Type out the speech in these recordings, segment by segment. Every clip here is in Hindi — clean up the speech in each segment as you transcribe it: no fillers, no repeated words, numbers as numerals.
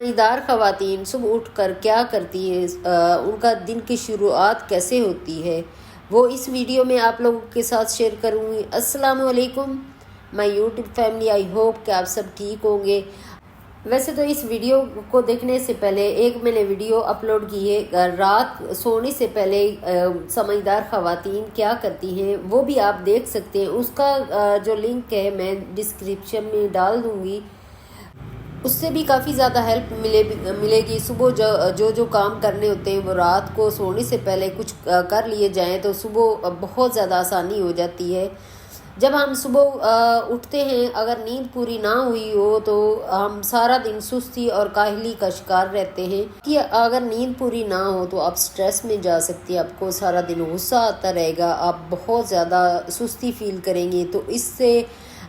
समझदार ख़वातीन सुबह उठकर क्या करती हैं, उनका दिन की शुरुआत कैसे होती है, वो इस वीडियो में आप लोगों के साथ शेयर करूँगी। अस्सलाम वालेकुम my YouTube family, I hope कि आप सब ठीक होंगे। वैसे तो इस वीडियो को देखने से पहले एक मैंने वीडियो अपलोड की है, रात सोने से पहले समझदार ख़वातीन क्या करती हैं, वो भी आप देख सकते हैं। उसका जो लिंक है मैं डिस्क्रिप्शन में डाल दूँगी। उससे भी काफ़ी ज़्यादा हेल्प मिलेगी। सुबह जो काम करने होते हैं वो रात को सोने से पहले कुछ कर लिए जाएं तो सुबह बहुत ज़्यादा आसानी हो जाती है। जब हम सुबह उठते हैं, अगर नींद पूरी ना हुई हो तो हम सारा दिन सुस्ती और काहली का शिकार रहते हैं। कि अगर नींद पूरी ना हो तो आप स्ट्रेस में जा सकती है, आपको सारा दिन गुस्सा आता रहेगा, आप बहुत ज़्यादा सुस्ती फील करेंगे। तो इससे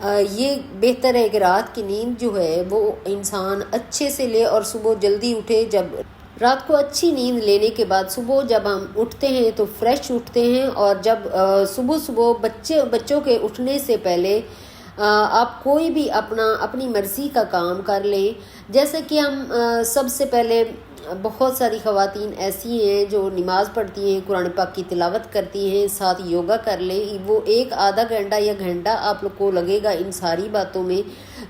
ये बेहतर है कि रात की नींद जो है वो इंसान अच्छे से ले और सुबह जल्दी उठे। जब रात को अच्छी नींद लेने के बाद सुबह जब हम उठते हैं तो फ्रेश उठते हैं। और जब सुबह सुबह बच्चों के उठने से पहले आप कोई भी अपनी मर्ज़ी का काम कर लें। जैसे कि हम सबसे पहले बहुत सारी ख़वातीन ऐसी हैं जो नमाज़ पढ़ती हैं, कुरान पाक की तिलावत करती हैं, साथ योगा कर लें। वो एक आधा घंटा या घंटा आप लोग को लगेगा इन सारी बातों में।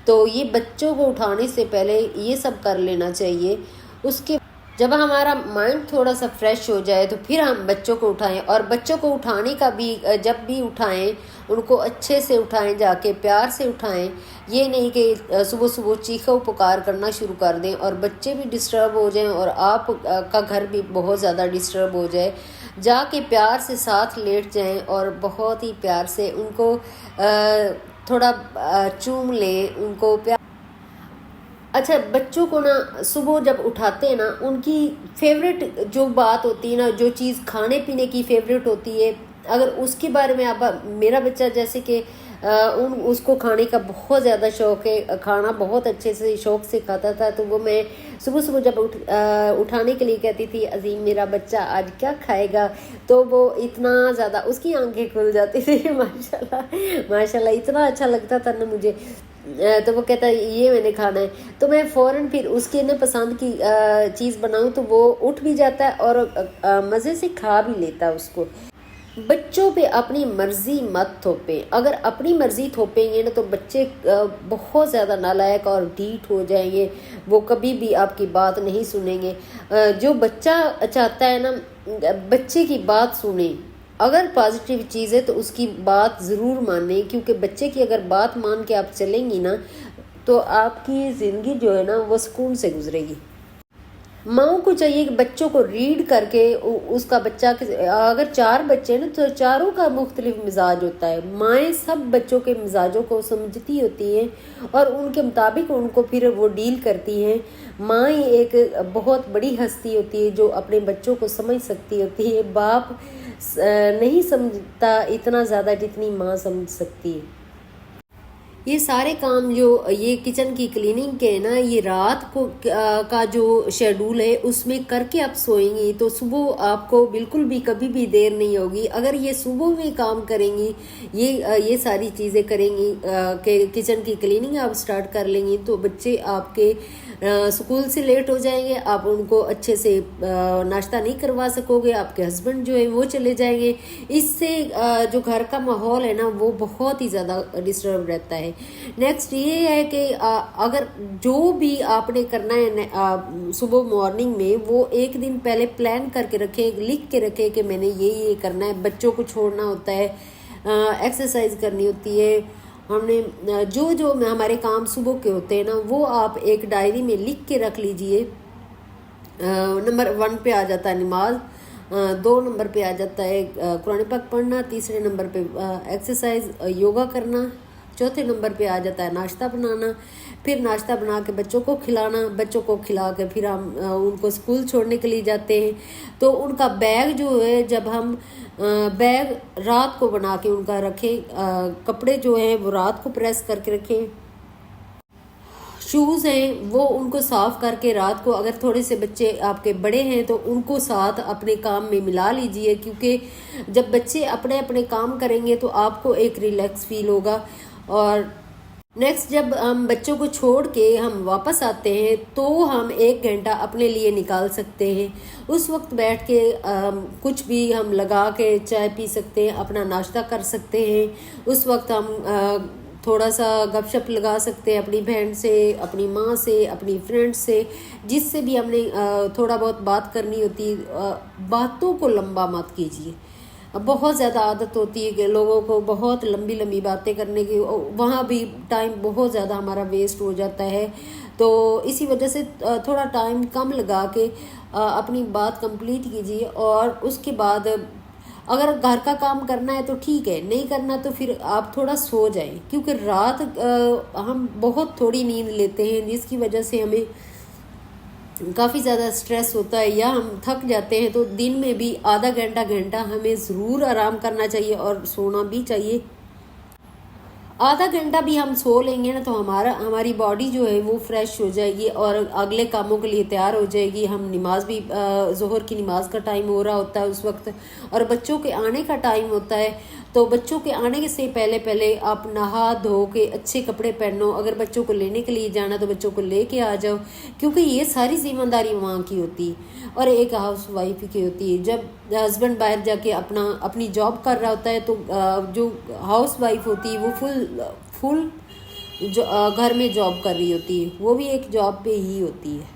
तो ये बच्चों को उठाने से पहले ये सब कर लेना चाहिए। उसके जब हमारा माइंड थोड़ा सा फ्रेश हो जाए तो फिर हम बच्चों को उठाएं। और बच्चों को उठाने का भी जब भी उठाएं उनको अच्छे से उठाएं, जाके प्यार से उठाएं। ये नहीं कि सुबह सुबह चीखो पुकार करना शुरू कर दें और बच्चे भी डिस्टर्ब हो जाएं और आप का घर भी बहुत ज़्यादा डिस्टर्ब हो जाए। जाके प्यार से साथ लेट जाएं और बहुत ही प्यार से उनको थोड़ा चूम लें, उनको प्यार। अच्छा, बच्चों को ना सुबह जब उठाते हैं ना, उनकी फेवरेट जो बात होती है ना, जो चीज़ खाने पीने की फेवरेट होती है, अगर उसके बारे में आप, मेरा बच्चा जैसे कि उसको खाने का बहुत ज़्यादा शौक़ है, खाना बहुत अच्छे से शौक़ से खाता था। तो वो मैं सुबह सुबह जब उठाने के लिए कहती थी, अजीम मेरा बच्चा आज क्या खाएगा, तो वो इतना ज़्यादा उसकी आंखें खुल जाती थी माशाल्लाह माशाल्लाह, इतना अच्छा लगता था ना मुझे। तो वो कहता है ये मैंने खाना है, तो मैं फ़ौरन फिर उसके ना पसंद की चीज़ बनाऊं तो वो उठ भी जाता है और मज़े से खा भी लेता है उसको। बच्चों पे अपनी मर्ज़ी मत थोपें। अगर अपनी मर्ज़ी थोपेंगे ना तो बच्चे बहुत ज़्यादा नालायक और ढीठ हो जाएंगे, वो कभी भी आपकी बात नहीं सुनेंगे। जो बच्चा चाहता है ना, बच्चे की बात सुने। अगर पॉजिटिव चीज़ है तो उसकी बात ज़रूर माने, क्योंकि बच्चे की अगर बात मान के आप चलेंगी ना तो आपकी ज़िंदगी जो है ना वो सुकून से गुजरेगी। माओ को चाहिए कि बच्चों को रीड करके उसका बच्चा, अगर 4 बच्चे ना तो चारों का मुख्तलिफ मिजाज होता है। माएँ सब बच्चों के मिजाजों को समझती होती हैं और उनके मुताबिक उनको फिर वो डील करती हैं। माँ ही एक बहुत बड़ी हस्ती होती है जो अपने बच्चों को समझ सकती होती है। बाप नहीं समझता इतना ज़्यादा जितनी माँ समझ सकती है। ये सारे काम जो ये किचन की क्लीनिंग के ना, ये रात को का जो शेड्यूल है उसमें करके आप सोएंगी तो सुबह आपको बिल्कुल भी कभी भी देर नहीं होगी। अगर ये सुबह में काम करेंगी, ये सारी चीज़ें करेंगी, कि किचन की क्लीनिंग आप स्टार्ट कर लेंगी तो बच्चे आपके स्कूल से लेट हो जाएंगे, आप उनको अच्छे से नाश्ता नहीं करवा सकोगे, आपके हस्बैंड जो है वो चले जाएंगे। इससे जो घर का माहौल है ना वो बहुत ही ज़्यादा डिस्टर्ब रहता है। नेक्स्ट ये है कि अगर जो भी आपने करना है सुबह मॉर्निंग में, वो एक दिन पहले प्लान करके रखें, लिख के रखें कि मैंने ये करना है। बच्चों को छोड़ना होता है, एक्सरसाइज करनी होती है, हमने जो हमारे काम सुबह के होते हैं ना वो आप एक डायरी में लिख के रख लीजिए। नंबर 1 पे आ जाता है नमाज, 2 नंबर पे आ जाता है कुरान पाक पढ़ना, तीसरे नंबर पे एक्सरसाइज योगा करना, चौथे नंबर पे आ जाता है नाश्ता बनाना। फिर नाश्ता बना के बच्चों को खिलाना, बच्चों को खिला के फिर हम उनको स्कूल छोड़ने के लिए जाते हैं। तो उनका बैग जो है, जब हम बैग रात को बना के उनका रखें, कपड़े जो हैं वो रात को प्रेस करके रखें, शूज़ हैं वो उनको साफ़ करके रात को, अगर थोड़े से बच्चे आपके बड़े हैं तो उनको साथ अपने काम में मिला लीजिए, क्योंकि जब बच्चे अपने अपने काम करेंगे तो आपको एक रिलैक्स फील होगा। और नेक्स्ट जब हम बच्चों को छोड़ के हम वापस आते हैं तो हम 1 घंटा अपने लिए निकाल सकते हैं। उस वक्त बैठ के कुछ भी हम लगा के चाय पी सकते हैं, अपना नाश्ता कर सकते हैं। उस वक्त हम थोड़ा सा गपशप लगा सकते हैं अपनी बहन से, अपनी माँ से, अपनी फ्रेंड से, जिससे भी हमने थोड़ा बहुत बात करनी होती है। बातों को लंबा मत कीजिए। बहुत ज़्यादा आदत होती है कि लोगों को बहुत लंबी लंबी बातें करने की, वहाँ भी टाइम बहुत ज़्यादा हमारा वेस्ट हो जाता है। तो इसी वजह से थोड़ा टाइम कम लगा के अपनी बात कंप्लीट कीजिए। और उसके बाद अगर घर का काम करना है तो ठीक है, नहीं करना तो फिर आप थोड़ा सो जाएं, क्योंकि रात हम बहुत थोड़ी नींद लेते हैं, जिसकी वजह से हमें काफ़ी ज़्यादा स्ट्रेस होता है या हम थक जाते हैं। तो दिन में भी आधा घंटा हमें ज़रूर आराम करना चाहिए और सोना भी चाहिए। आधा घंटा भी हम सो लेंगे ना तो हमारी बॉडी जो है वो फ्रेश हो जाएगी और अगले कामों के लिए तैयार हो जाएगी। हम नमाज भी ज़ोहर की नमाज का टाइम हो रहा होता है उस वक्त, और बच्चों के आने का टाइम होता है। तो बच्चों के आने से पहले पहले आप नहा धो के अच्छे कपड़े पहनो। अगर बच्चों को लेने के लिए जाना तो बच्चों को लेके आ जाओ, क्योंकि ये सारी जिम्मेदारी वहाँ की होती है और एक हाउस वाइफ की होती है। जब हस्बैंड बाहर जाके अपनी जॉब कर रहा होता है तो जो हाउस वाइफ होती है वो फुल जो घर में जॉब कर रही होती है, वो भी एक जॉब पे ही होती है।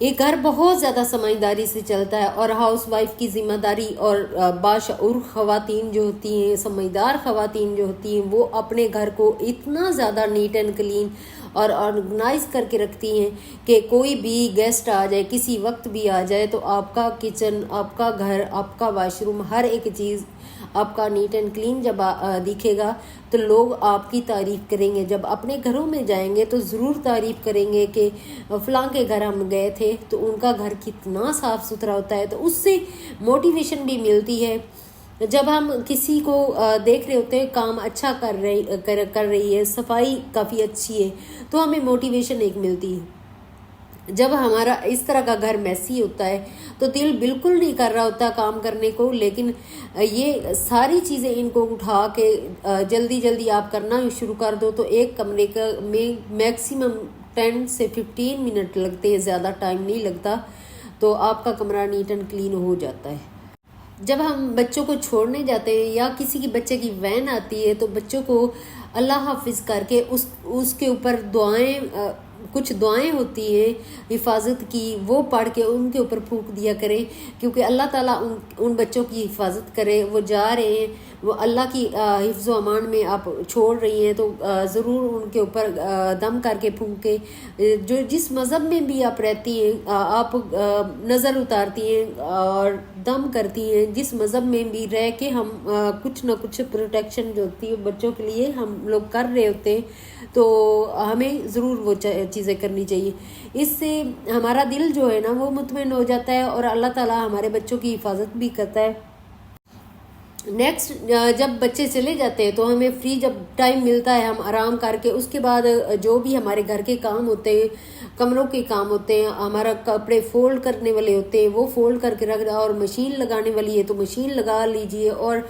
ये घर बहुत ज़्यादा समझदारी से चलता है और हाउस वाइफ की जिम्मेदारी और बाशऊर ख़वातीन जो होती हैं, समझदार ख़वातीन जो होती हैं, वो अपने घर को इतना ज़्यादा नीट एंड क्लीन और ऑर्गेनाइज करके रखती हैं कि कोई भी गेस्ट आ जाए, किसी वक्त भी आ जाए, तो आपका किचन, आपका घर, आपका वाशरूम, हर एक चीज़ आपका नीट एंड क्लीन जब दिखेगा तो लोग आपकी तारीफ़ करेंगे। जब अपने घरों में जाएंगे तो ज़रूर तारीफ़ करेंगे कि फ़लाँ के घर हम गए थे तो उनका घर कितना साफ़ सुथरा होता है। तो उससे मोटिवेशन भी मिलती है। जब हम किसी को देख रहे होते हैं काम अच्छा कर रही है, सफाई काफ़ी अच्छी है, तो हमें मोटिवेशन एक मिलती है। जब हमारा इस तरह का घर मैसी होता है तो दिल बिल्कुल नहीं कर रहा होता काम करने को, लेकिन ये सारी चीज़ें इनको उठा के जल्दी जल्दी आप करना शुरू कर दो तो एक कमरे का में मैक्सिमम 10 से 15 मिनट लगते हैं, ज़्यादा टाइम नहीं लगता, तो आपका कमरा नीट एंड क्लीन हो जाता है। जब हम बच्चों को छोड़ने जाते हैं या किसी की बच्चे की वैन आती है तो बच्चों को अल्लाह हाफिज़ करके उसके ऊपर कुछ दुआएं होती हैं हिफाजत की, वो पढ़ के उनके ऊपर फूंक दिया करें, क्योंकि अल्लाह ताला उन बच्चों की हिफाजत करे। वो जा रहे हैं, वो अल्लाह की हिफ्ज़ व अमान में आप छोड़ रही हैं तो ज़रूर उनके ऊपर दम करके फूंके। जो जिस मज़हब में भी आप रहती हैं आप नज़र उतारती हैं और दम करती हैं, जिस मज़हब में भी रह के हम कुछ ना कुछ प्रोटेक्शन जो होती है बच्चों के लिए हम लोग कर रहे होते हैं, तो हमें ज़रूर वो चीज़ें करनी चाहिए। इससे हमारा दिल जो है ना वो मुतमईन हो जाता है और अल्लाह ताला हमारे बच्चों की हिफाजत भी करता है। नेक्स्ट जब बच्चे चले जाते हैं तो हमें फ्री जब टाइम मिलता है हम आराम करके उसके बाद जो भी हमारे घर के काम होते हैं, कमरों के काम होते हैं, हमारा कपड़े फोल्ड करने वाले होते हैं वो फोल्ड करके रख दो, और मशीन लगाने वाली है तो मशीन लगा लीजिए। और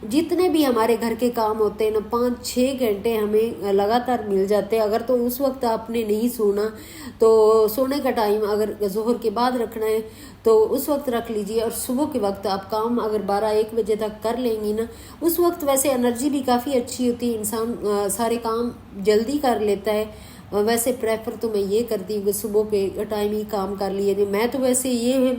जितने भी हमारे घर के काम होते हैं ना 5-6 घंटे हमें लगातार मिल जाते हैं। अगर तो उस वक्त आपने नहीं सोना तो सोने का टाइम अगर ज़ोहर के बाद रखना है तो उस वक्त रख लीजिए, और सुबह के वक्त आप काम अगर 12-1 बजे तक कर लेंगी ना, उस वक्त वैसे एनर्जी भी काफ़ी अच्छी होती है, इंसान सारे काम जल्दी कर लेता है। वैसे प्रेफर तो मैं ये करती हूँ कि सुबह के टाइम ही काम कर लिए। मैं तो वैसे ये है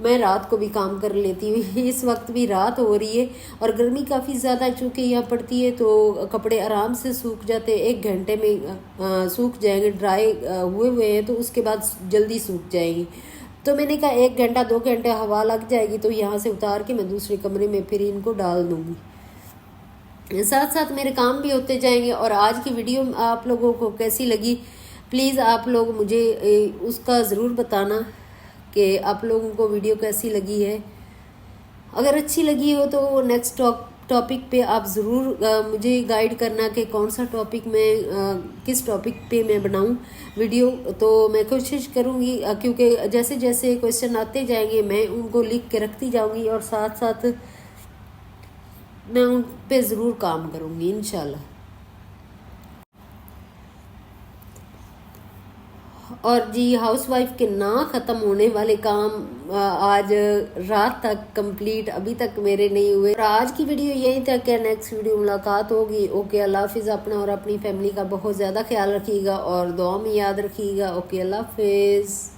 मैं रात को भी काम कर लेती हूँ। इस वक्त भी रात हो रही है और गर्मी काफ़ी ज़्यादा चूँकि यहाँ पड़ती है तो कपड़े आराम से सूख जाते हैं, 1 घंटे में सूख जाएंगे। ड्राई हुए हैं तो उसके बाद जल्दी सूख जाएंगे। तो मैंने कहा 1 घंटा 2 घंटे हवा लग जाएगी तो यहाँ से उतार के मैं दूसरे कमरे में फिर इनको डाल दूँगी। साथ साथ मेरे काम भी होते जाएंगे। और आज की वीडियो आप लोगों को कैसी लगी प्लीज़ आप लोग मुझे उसका ज़रूर बताना कि आप लोगों को वीडियो कैसी लगी है। अगर अच्छी लगी हो तो नेक्स्ट टॉपिक पे आप ज़रूर मुझे गाइड करना कि कौन सा टॉपिक में किस टॉपिक पे मैं बनाऊं वीडियो। तो मैं कोशिश करूंगी क्योंकि जैसे जैसे क्वेश्चन आते जाएंगे मैं उनको लिख के रखती जाऊंगी और साथ साथ मैं उन पे ज़रूर काम करूँगी इंशाल्लाह। और जी हाउसवाइफ के ना ख़त्म होने वाले काम आज रात तक कंप्लीट अभी तक मेरे नहीं हुए। और आज की वीडियो यहीं तक है, नेक्स्ट वीडियो मुलाकात होगी। ओके, अल्लाह हाफिज़। अपना और अपनी फैमिली का बहुत ज़्यादा ख्याल रखिएगा और दुआ में याद रखिएगा। ओके, अल्लाह हाफिज़।